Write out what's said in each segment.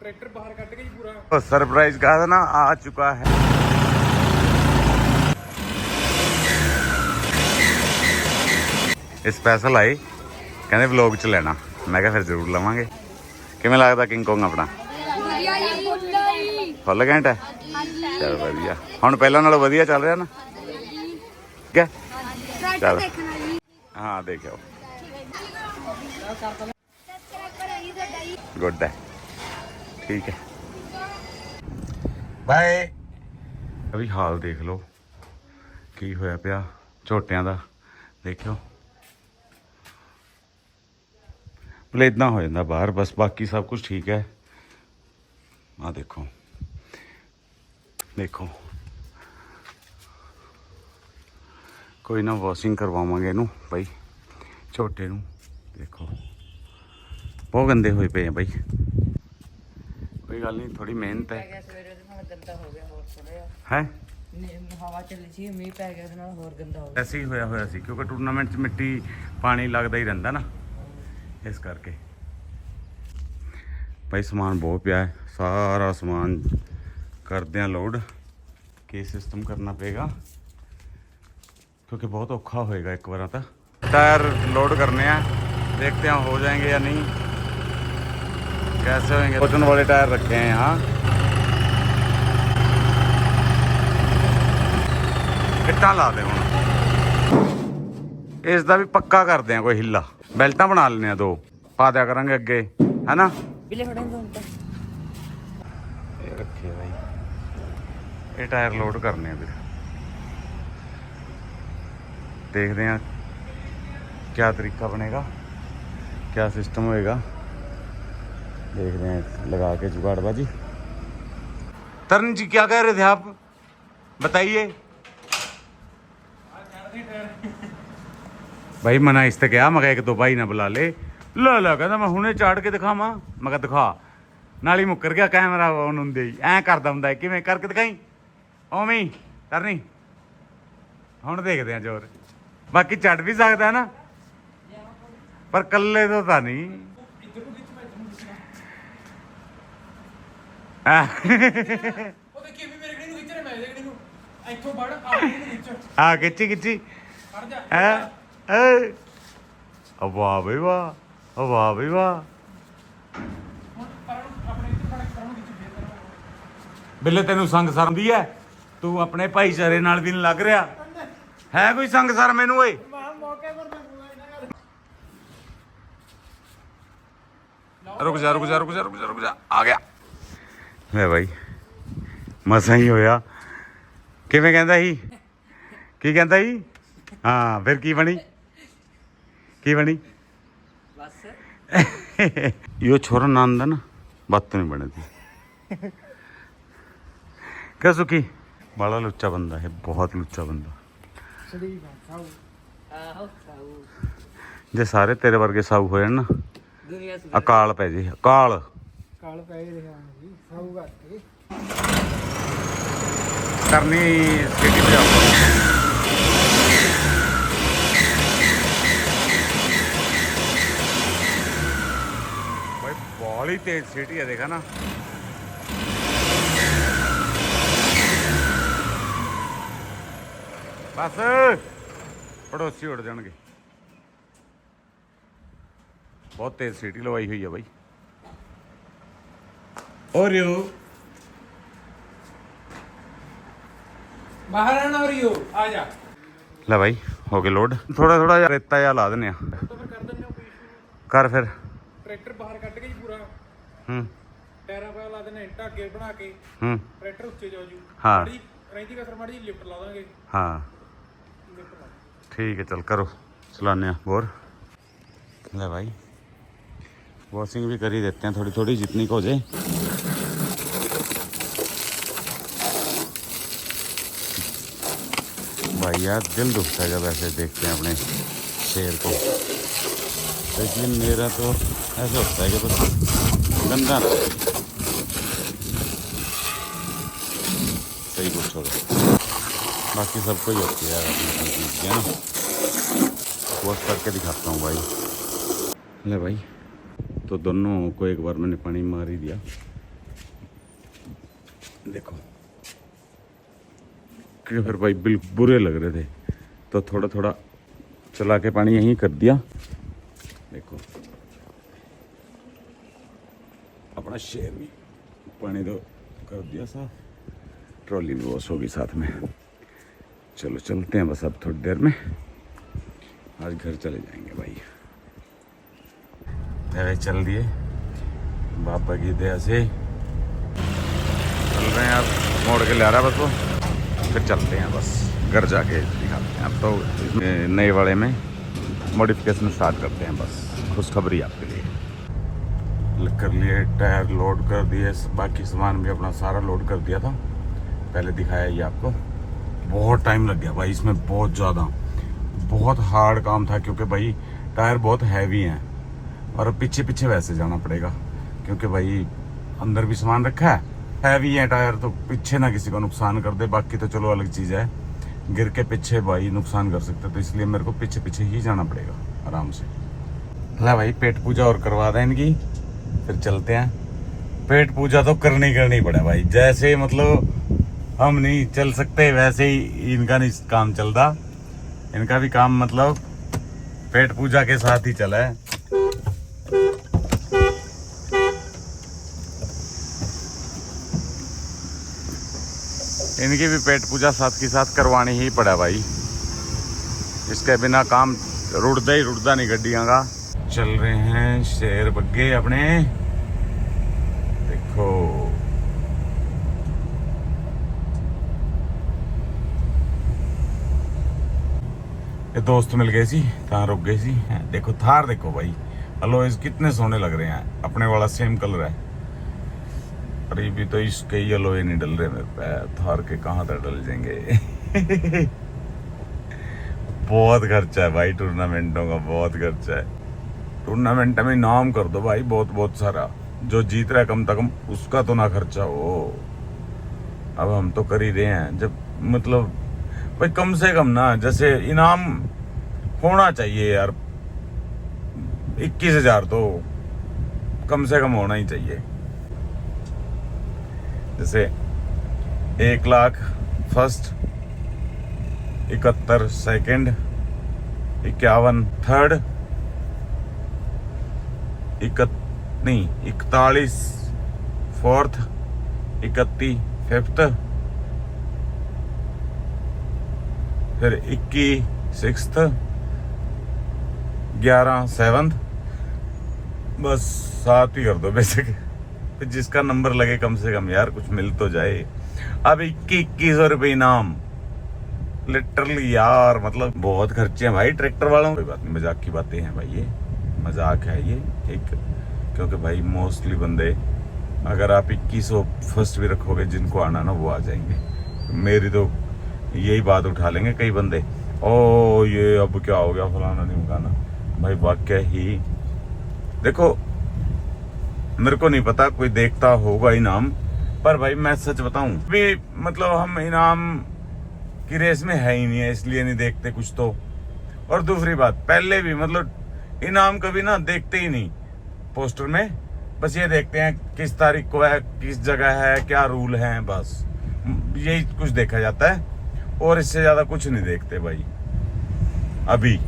Tractor बाहर cut गई पूरा। तो सरप्राइज का ना आ चुका है। स्पेशल आई कहने व्लॉग च लेना, मैं क्या फिर जरूर लवांगे। किवें लगदा किंग कोंग अपना? फुल घंटा है, चल वधिया। हुण पहलां नालों वधिया चल रहा ना? क्या चल हाँ देखो गुड है, ठीक है बाय। अभी हाल देख लो की होया पिया झोटियां दा, देखियो पलेदा हो जाता बाहर, बस बाकी सब कुछ ठीक है। आ देखो देखो कोई ना वॉशिंग करवावांगे इनू भाई, झोटे नू देखो बहुत गंदे हुए पे हैं भाई। कोई गल नहीं, थोड़ी मेहनत है। है हवा चली सी, मीह पै गया ਉਹਦੇ ਨਾਲ ਹੋਰ ਗੰਦਾ ਹੋ ਗਿਆ। ऐसे ही होया सी क्योंकि टूर्नामेंट च मिट्टी पानी लगता ही रहिंदा ना, इस करके भाई समान बहुत पिया है। सारा समान करते हैं लोड, के सिस्टम करना पेगा क्योंकि बहुत औखा होएगा एक बार। तो टायर लोड करने हैं, देखते हैं हो जाएंगे या नहीं, कैसे होंगे। वजन वाले टायर रखे हैं यहाँ। इट्टा ला दे हुण, इसका भी पक्का करते हैं कोई हिला। बेल्टा बना लेने 2 पा दिया करेंगे अगे, है ना? बिले फड़ेंगे ਹੁਣ ਤਾਂ ये रखे भाई, ये टायर लोड करने हैं फिर देखते हैं क्या तरीका बनेगा, क्या सिस्टम होएगा, देखते हैं लगा के जुगाड़बाजी। तरुण जी क्या कह रहे थे आप, बताइए। भाई मना इसते क्या, मैं एक दो भाई ना बुला ले, ला कहता मैं हुणे चाड़ के दिखावा। मैं कहा दिखा, नाल ही मुकर गया कैमरा ਉਹਨੂੰ ਦੇ ਐ ਕਰਦਾ ਹੁੰਦਾ ਕਿਵੇਂ ਕਰਕੇ ਦਿਖਾਈ ਉਵੇਂ ਹੀ ਕਰਨੀ। ਹੁਣ ਦੇਖਦੇ ਆ ਜ਼ੋਰ, ਬਾਕੀ ਚੜ ਵੀ ਸਕਦਾ ਨਾ ਪਰ ਕੱਲੇ ਤੋਂ ਤਾਂ ਨਹੀਂ। ਹਾਂ ਖਿੱਚੀ ਖਿੱਚੀ ਵਾਹ ਬਈ ਵਾਹ, ਵਾਹ ਬਈ ਵਾਹ। ਬਿੱਲੇ ਤੈਨੂੰ ਸੰਗ ਸਰਦੀ ਐ, ਤੂੰ ਆਪਣੇ ਭਾਈਚਾਰੇ ਨਾਲ ਵੀ ਨਹੀਂ ਲੱਗ ਰਿਹਾ ਹੈ ਕੋਈ ਸੰਗ ਸਰ ਮੈਨੂੰ ਓਏ। रुक जा रुक जा रुक जा रुक जा रुक जा, आ गया ले भाई, मसा ही होया। किवें कहंदा ही, की कहंदा ही? हाँ फिर की बनी, की बनी? ਬਸ यो छोरा नांदा ना बात नहीं बने थी। क्या सुखी बड़ा लुच्चा बंदा है, बहुत लुच्चा बंदा। ਆਹੋ ਸਾਊ जे सारे तेरे वर्गे साऊ हो ना, ਦੁਨੀਆ ਸੁਣ अकाल पै जे, अकाल ਕਾਲ ਪੈ ਰਿਹਾ ਜੀ ਸਾਊ ਕਰਕੇ करनी सिटी पे आओ। भाई बहुत ही तेज सिटी है, देखा ना। बस पड़ोसी उड़ जाएंगे, बहुत तेज सीटी लवाई हुई है भाई। और यो ਬਾਹਰ ਆਣਾ ਹੋ ਰਿਓ ਆ ਜਾ। ले भाई हो गए लोड, थोड़ा थोड़ा जा रेता या ला देने ਤਾਂ ਫਿਰ ਕਰ ਦਿੰਦੇ ਹੋ ਕੋਈ issue कर फिर। ਨਹੀਂ। ਟਰੈਕਟਰ ਬਾਹਰ ਕੱਢ ਕੇ ਜੀ ਪੂਰਾ ਟਾਇਰਾਂ ਪਾ ਲਾ ਦੇਣੇ, ਢਾਗੇ ਬਣਾ ਕੇ ਟਰੈਕਟਰ ਉੱਚੇ ਜਾਓ ਜੀ। हाँ ਮਾੜੀ ਰਹਿੰਦੀ ਕਸਰ ਮਾੜੀ ਜੀ ਲਿਫਟ ਲਾ ਦਾਂਗੇ। हाँ ਲਿਫਟ ਲਾ ठीक है, चल करो चलाने बोर। ले भाई वॉशिंग भी कर ही देते हैं थोड़ी थोड़ी, जितनी को हो जाए। भाई यार दिल दुखता है जब ऐसे देखते हैं अपने शेर को, लेकिन मेरा तो ऐसा होता है कि बस गंदा ना सही कुछ होगा, बाकी सबको ही होती है अपनी चीज़ है ना। वॉश करके दिखाता हूँ भाई। ले भाई तो दोनों को एक बार मैंने पानी मार ही दिया। देखो कि फिर भाई बिल्कुल बुरे लग रहे थे तो थोड़ा थोड़ा चला के पानी यहीं कर दिया। देखो अपना शेर भी पानी तो कर दिया साफ, ट्रॉली भी वॉश होगी साथ में। चलो चलते हैं बस अब थोड़ी देर में, आज घर चले जाएंगे भाई। चल दिए बाबा की दया से, चल रहे हैं अब, मोड़ के ले आ रहा है बस वो, फिर चलते हैं बस घर जाके दिखाते हैं। अब तो नए वाले में मॉडिफिकेशन स्टार्ट करते हैं बस, खुशखबरी आपके लिए। कर लिए टायर लोड कर दिए, बाकी सामान भी अपना सारा लोड कर दिया था, पहले दिखाया ये आपको। बहुत टाइम लग गया भाई इसमें, बहुत ज़्यादा, बहुत हार्ड काम था क्योंकि भाई टायर बहुत हैवी हैं और पीछे पीछे वैसे जाना पड़ेगा क्योंकि भाई अंदर भी सामान रखा है, हैवी है टायर, तो पीछे ना किसी को नुकसान कर दे। बाकी तो चलो अलग चीज़ है, गिर के पीछे भाई नुकसान कर सकते, तो इसलिए मेरे को पीछे पीछे ही जाना पड़ेगा आराम से। ला भाई पेट पूजा और करवा दें इनकी, फिर चलते हैं। पेट पूजा तो करनी पड़ा भाई, जैसे मतलब हम नहीं चल सकते वैसे ही इनका नहीं काम चलता। इनका भी काम मतलब पेट पूजा के साथ ही चला है। इनकी भी पेट पूजा साथ के साथ करवानी ही पड़ा भाई, इसके बिना काम रुड़दा नहीं गड्डियां का। चल रहे हैं शेर बग्गे अपने, देखो ये दोस्त मिल गए सी, कहाँ रुक गए सी। देखो थार, देखो भाई अलॉयज कितने सोने लग रहे हैं, अपने वाला सेम कलर है। अरे भी तो इसके ही अलॉय नहीं डल रहे मेरे पैर, थार के कहाँ तक डल जाएंगे। बहुत खर्चा है भाई टूर्नामेंटों का, बहुत खर्चा है। टूर्नामेंट में नाम कर दो भाई बहुत सारा, जो जीत रहा है कम से कम उसका तो ना खर्चा हो। अब हम तो कर ही रहे हैं, जब मतलब भाई कम से कम ना, जैसे इनाम होना चाहिए यार, 21,000 तो कम से कम होना ही चाहिए। जैसे 1 lakh first, 71 second, 51 third, 41 fourth, 31 fifth, फिर 21 सिक्स्थ, 11 सेवंथ, बस 7 ही कर दो बेसिक, फिर जिसका नंबर लगे कम से कम यार कुछ मिल तो जाए। अब 2100 रुपये इनाम, लिटरली यार मतलब बहुत खर्चे हैं भाई ट्रैक्टर वालों। कोई बात नहीं, मजाक की बातें हैं भाई, ये मजाक है ये एक, क्योंकि भाई मोस्टली बंदे अगर आप 2100 फर्स्ट भी रखोगे, जिनको आना ना वो आ जाएंगे। मेरी तो यही बात उठा लेंगे कई बंदे, ओ ये अब क्या हो गया फलाना ढिमकाना। भाई वाकई ही देखो, मेरे को नहीं पता कोई देखता होगा इनाम, पर भाई मैं सच बताऊं भी मतलब हम इनाम की रेस में है ही नहीं है, इसलिए नहीं देखते कुछ तो। और दूसरी बात, पहले भी मतलब इनाम कभी ना देखते ही नहीं पोस्टर में, बस ये देखते हैं किस तारीख को है, किस जगह है, क्या रूल है, बस यही कुछ देखा जाता है और इससे ज्यादा कुछ नहीं देखते भाई अभी।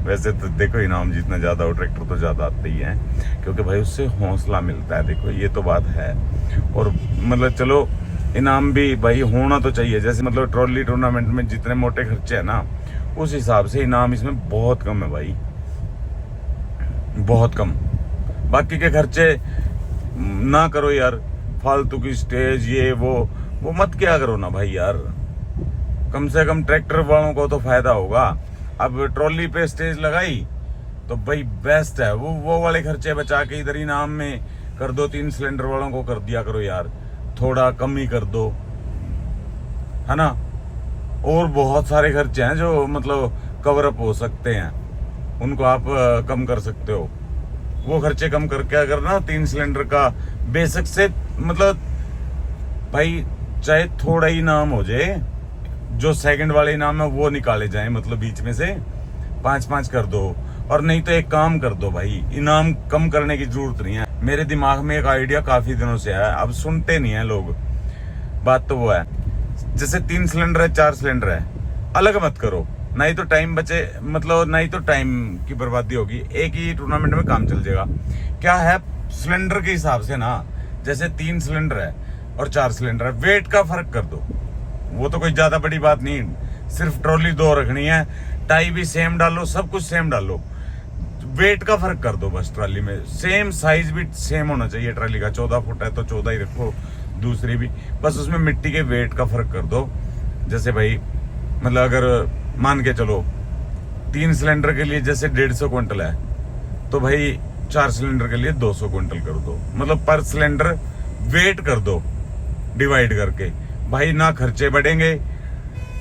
वैसे तो देखो इनाम जितना ज्यादा हो ट्रैक्टर तो ज्यादा आते ही हैं, क्योंकि भाई उससे हौसला मिलता है, देखो ये तो बात है। और मतलब चलो इनाम भी भाई होना तो चाहिए, जैसे मतलब ट्रॉली टूर्नामेंट में जितने मोटे खर्चे हैं ना, उस हिसाब से इनाम इसमें बहुत कम है भाई, बहुत कम। बाकी के खर्चे ना करो यार, फालतू की स्टेज ये वो मत क्या करो ना भाई यार, कम से कम ट्रैक्टर वालों को तो फायदा होगा। अब ट्रॉली पे स्टेज लगाई तो भाई बेस्ट है, वो वाले खर्चे बचा के इधर इनाम में कर दो, 3 सिलेंडर वालों को कर दिया करो यार, थोड़ा कम ही कर दो, है ना। और बहुत सारे खर्चे हैं जो मतलब कवर अप हो सकते हैं, उनको आप कम कर सकते हो। वो खर्चे कम करके अगर ना 3 सिलेंडर का बेसिक से मतलब भाई चाहे थोड़ा ही इनाम हो जाए, जो सेकंड वाले इनाम है वो निकाले जाए, मतलब बीच में से 5-5 कर दो, और नहीं तो एक काम कर दो भाई, इनाम कम करने की जरूरत नहीं है। मेरे दिमाग में एक आइडिया काफी दिनों से है, अब सुनते नहीं है लोग। बात तो वो है, जैसे 3 सिलेंडर है 4 सिलेंडर है, अलग मत करो, नहीं तो टाइम बचे, मतलब नहीं तो टाइम की बर्बादी होगी, एक ही टूर्नामेंट में काम चल जाएगा। क्या है, सिलेंडर के हिसाब से ना, जैसे 3 सिलेंडर है और 4 सिलेंडर है, वेट का फर्क कर दो। वो तो कोई ज्यादा बड़ी बात नहीं, सिर्फ ट्रॉली 2 रखनी है, टाई भी सेम डालो, सब कुछ सेम डालो, वेट का फर्क कर दो बस। ट्रॉली में सेम साइज भी सेम होना चाहिए, ट्रॉली का 14 फुट है तो 14 ही रखो, दूसरी भी, बस उसमें मिट्टी के वेट का फर्क कर दो। जैसे भाई मतलब अगर मान के चलो 3 सिलेंडर के लिए जैसे 150 क्विंटल है, तो भाई 4 सिलेंडर के लिए 200 क्विंटल कर दो, मतलब पर सिलेंडर वेट कर दो डिवाइड करके। भाई ना खर्चे बढ़ेंगे,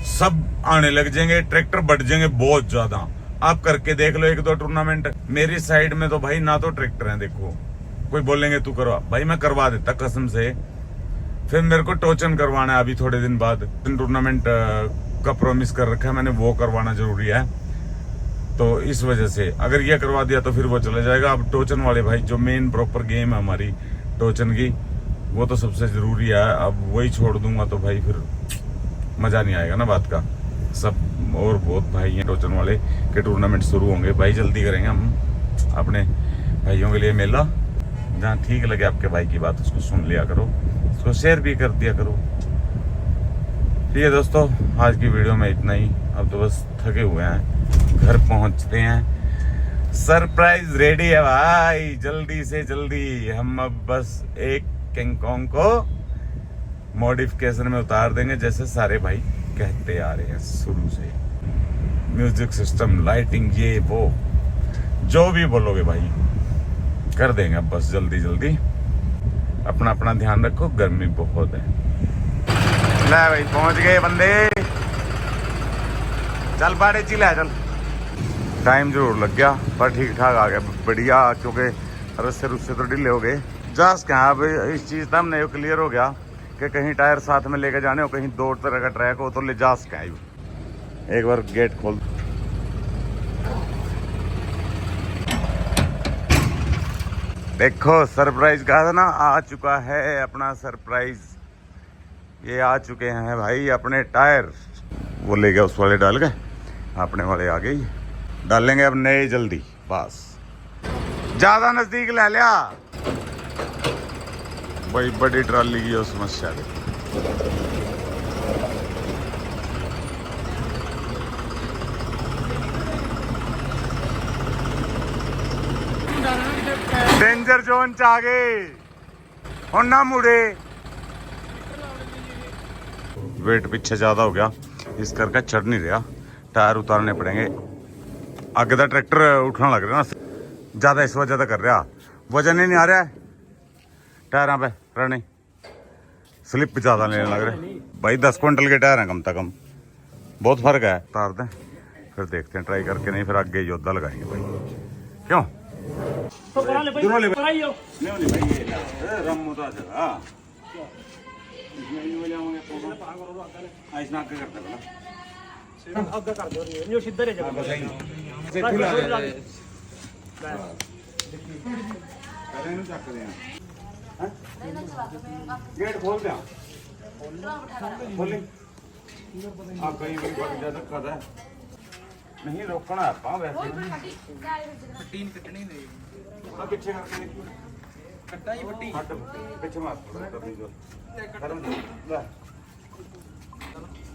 सब आने लग जाएंगे, ट्रैक्टर बढ़ जाएंगे बहुत ज्यादा। आप करके देख लो 1-2 टूर्नामेंट। मेरी साइड में तो भाई ना तो ट्रैक्टर है, देखो कोई बोलेंगे तू करवा, भाई मैं करवा देता कसम से। फिर मेरे को टोचन करवाना है अभी थोड़े दिन बाद, टूर्नामेंट का प्रॉमिस कर रखा है मैंने, वो करवाना जरूरी है। तो इस वजह से अगर ये करवा दिया तो फिर वो चला जाएगा। अब टोचन वाले भाई, जो मेन प्रॉपर गेम है हमारी टोचन की, वो तो सबसे जरूरी है। अब वही छोड़ दूंगा तो भाई फिर मजा नहीं आएगा ना बात का। सब और बहुत भाई हैं टोचन वाले के टूर्नामेंट शुरू होंगे भाई, जल्दी करेंगे हम अपने भाइयों के लिए मेला। जहाँ ठीक लगे आपके भाई की बात, उसको सुन लिया करो, उसको शेयर भी कर दिया करो। ठीक है दोस्तों, आज की वीडियो में इतना ही। अब तो बस थके हुए हैं, घर पहुंचते हैं। सरप्राइज रेडी है भाई, जल्दी से जल्दी। हम अब बस एक किंग कॉन्ग को मॉडिफिकेशन में उतार देंगे, जैसे सारे भाई कहते आ रहे हैं शुरू से। म्यूजिक सिस्टम, लाइटिंग, ये वो जो भी बोलोगे भाई कर देंगे। अब बस जल्दी जल्दी। अपना अपना ध्यान रखो, गर्मी बहुत है। ले भाई पहुंच गए बंदे, चल बाड़े चिल्ला चल। टाइम जरूर लग गया पर ठीक ठाक आ गया, बढ़िया, क्योंकि रस्से रुस्से तो ढीले हो गए। जस्ट क्या अब इस चीज का हमने क्लियर हो गया कि कहीं टायर साथ में लेके जाने हो, कहीं 2 तरह का ट्रैक हो तो ले जा सके। एक बार गेट खोल, देखो सरप्राइज कहा था ना, आ चुका है अपना सरप्राइज। ये आ चुके हैं भाई अपने टायर, वो ले गया उस वाले डाल गए, अपने वाले आ गए, डालेंगे अब नए जल्दी। बस ज्यादा नजदीक ले लिया भाई, बड़ी ट्राली की समस्या है। डेंजर जोन च आ गए, हुण ना मुड़े। वेट पीछे ज्यादा हो गया, इस करके चढ़ नहीं रहा, टायर उतारने पड़ेंगे। आगे का ट्रैक्टर उठने लग रहा ना, ज्यादा इस वजह से कर रहा, वजन ही नहीं आ रहा है टायरों पे, रहने स्लिप ज्यादा लेने लग रहे भाई। 10 क्विंटल के टायर हैं कम से कम, बहुत फर्क है। उतार दें फिर देखते हैं, ट्राई करके, नहीं फिर आगे योद्धा लगाएंगे भाई। क्यों तो करा ले भाई, करा ही हो। नहीं भाई, ये रम होता जगह इसमें ही हो जाओगे फोटो ऐसा आके करते बना आगे कर दो, ये सीधा रह जाएगा। बस यही से खुला है करें नु चक दे हैं, गेट खोल दे, खोले आप कहीं भी बहुत ज्यादा कर है नहीं, रोकना है पा वैसे तीन कटनी नहीं, थोड़ा पीछे करके देखिए, कट्टा ही फटी हट पीछे मार थोड़ा कर दीजिए, करम दे ले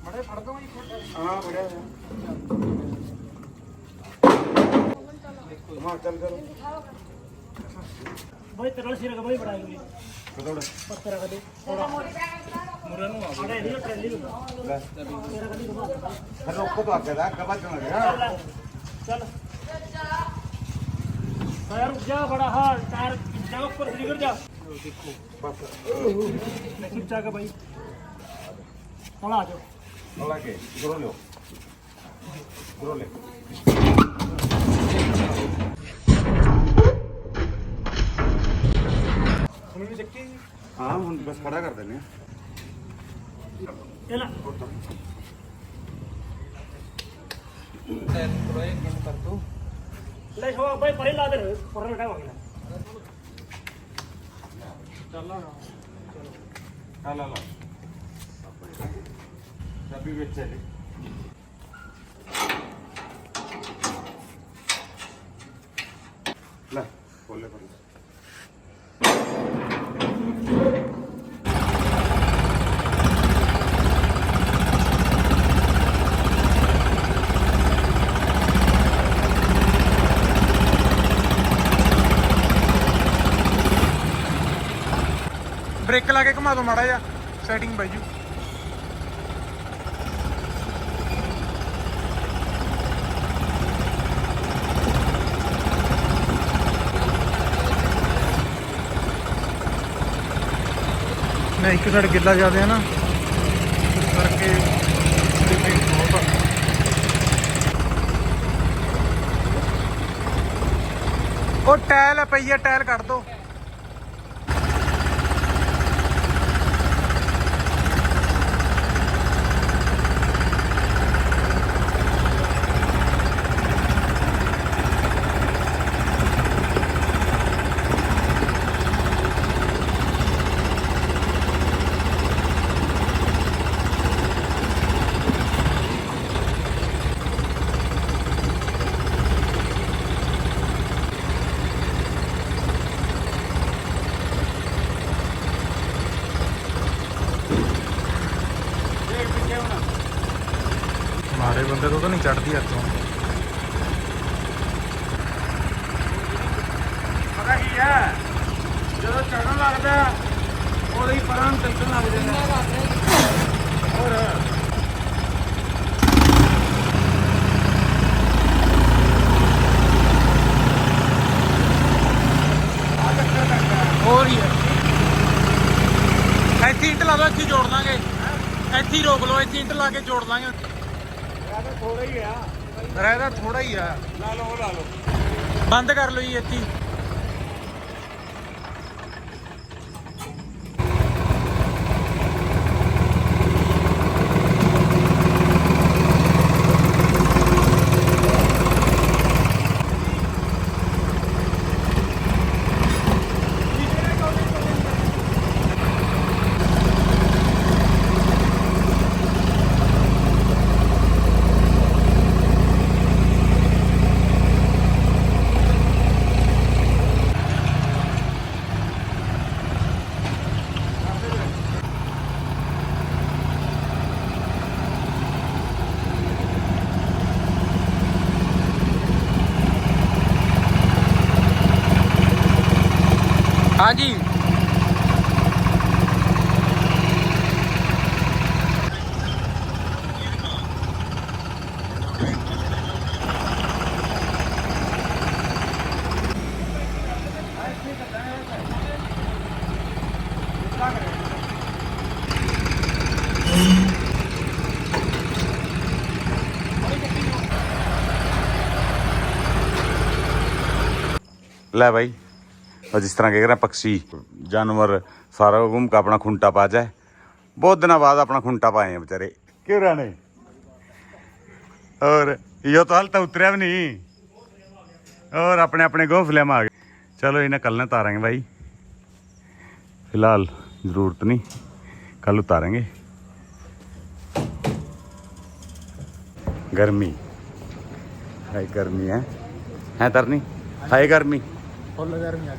बड़े फड़ दो ये हां बढ़िया है। हां चल करो भाई तरल सिर का भाई बढ़ाएंगे थोड़ा पत्थर का दे थोड़ा मुरे नु आ गए, ये ट्रेली तेरा कभी घुमा फिर रोको तो आगे दा कब चलना गया चल टायर रुक जा, बड़ा हाल टायर जाओ ऊपर गिर जा, देखो बस नहीं जाएगा भाई, थोड़ा आ जाओ थोड़ा के गुरो लो गुरो ले सुननी चक्की हां हम बस खड़ा कर देने चला थोड़ा एक कर दो, ਲੈ ਸ਼ੋ ਭਾਈ ਪਰੇ ਲਾ ਦੇ ਪਰੇ ਬੈਠਾ ਹੋ ਗਿਆ ਲਾ ਚਾਬੀ ਵਿੱਚ ਹੈ ਲੈ ਖੋਲੇ ਪਰ ਬ੍ਰੇਕ ਲਾ ਕੇ ਘੁਮਾ ਦੋ ਮਾੜਾ ਜਿਹਾ ਸੈਟਿੰਗ ਬਾਈ ਜੀ ਨਹੀਂ ਇੱਕ ਸਾਈਡ ਗਿੱਲਾ ਜ਼ਿਆਦਾ ਹੈ ਨਾ ਇਸ ਕਰਕੇ ਸਲਿੱਪਿੰਗ ਬਹੁਤ ਆ। ਉਹ ਟਾਇਲ ਹੈ ਪਈ ਹੈ ਟਾਇਲ ਕੱਢ ਦੋ ਮਾੜੇ ਬੰਦੇ ਤੋਂ ਤਾਂ ਨਹੀਂ ਚੜਦੀ ਇੱਥੋਂ ਪਤਾ ਕੀ ਹੈ ਜਦੋਂ ਚੜਨ ਲੱਗਦਾ ਉਦੋਂ ਹੀ ਪਰਾਂ ਟਿਕਣ ਲੱਗ ਜਾਂਦਾ ਹੋਰ ਹੋਰ ਹੀ ਹੈ ਇੱਥੇ ਇੰਟ ਲਾ ਦੋ ਇੱਥੇ ਜੋੜ ਦਾਂਗੇ ਇੱਥੇ ਹੀ ਰੋਕ ਲਓ ਇੱਥੇ ਇੰਟ ਲਾ ਕੇ ਜੋੜ ਦਾਂਗੇ ਥੋੜਾ ਹੀ ਆ ਰਹਿਦਾ ਥੋੜਾ ਹੀ ਆ ਲਾ ਲਓ ਬੰਦ ਕਰ ਲਓ ਜੀ ਇੱਥੇ ਹੀ। हाँ जी ले भाई और जिस तरह कह रहे हैं पक्षी जानवर सारा घूम का अपना खूंटा पा जाए बहुत दिनों बाद अपना खूंटा पाए हैं बेचारे क्यों रहने और यो तो हाल तो उतरिया भी नहीं और अपने अपने घोंसले में आ गए चलो इन्हें कल न उतारेंगे भाई फिलहाल ज़रूरत नहीं कल उतारेंगे गर्मी है तरनी है तरनी है गर्मी फुल गर्मी आ